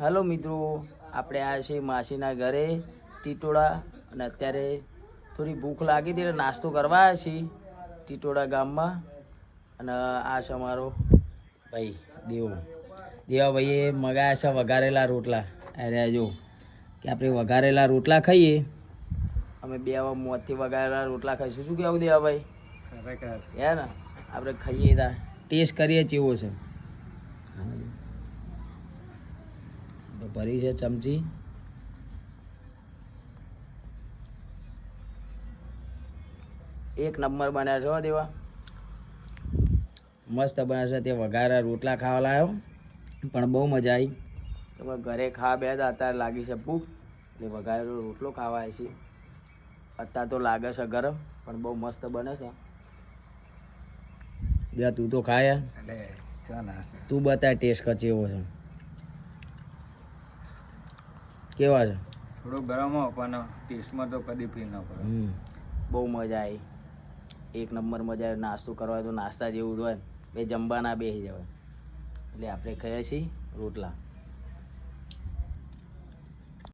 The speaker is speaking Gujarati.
હેલો મિત્રો, આપણે આ છે માસીના ઘરે ટીટોળા અને અત્યારે થોડી ભૂખ લાગી હતી એટલે નાસ્તો કરવા આવ્યા છીએ ટીટોળા ગામમાં. અને આ છે અમારો ભાઈ દેવાભાઈએ મગાયા છે વઘારેલા રોટલા. અરે જો કે આપણે વઘારેલા રોટલા ખાઈએ, અમે બે મોતથી વઘારેલા રોટલા ખાઈશું. શું કહેવું દેવાભાઈ? હે ને આપણે ખાઈએ તા ટેસ્ટ કરીએ કેવો છે. ભરી છે ચમચી. એક નંબર બન્યા છો દેવા, મસ્ત બન્યા છે. તે વઘારેલા રોટલા ખાવા લાવ્યો પણ બહુ મજા આવી. તમે ઘરે ખાવા બે અત્યારે લાગી છે ભૂખ એટલે વઘારેલો રોટલો ખાવા આવે છે. અત્યારે તો લાગે છે ગરમ પણ બહુ મસ્ત બને છે. બે તું તો ખાયા, તું બતા ટેસ્ટ કેવો છે, કેવા છે? થોડો ગરમ હોય પણ ટેસ્ટમાં તો કદી ફીલ ના પડે. બહુ મજા આવી, એક નંબર મજા આવી. નાસ્તો કરવા તો નાસ્તા જેવું જ હોય, બે જમવાના બેસી જવાય. એટલે આપણે ખાઈએ છીએ રોટલા.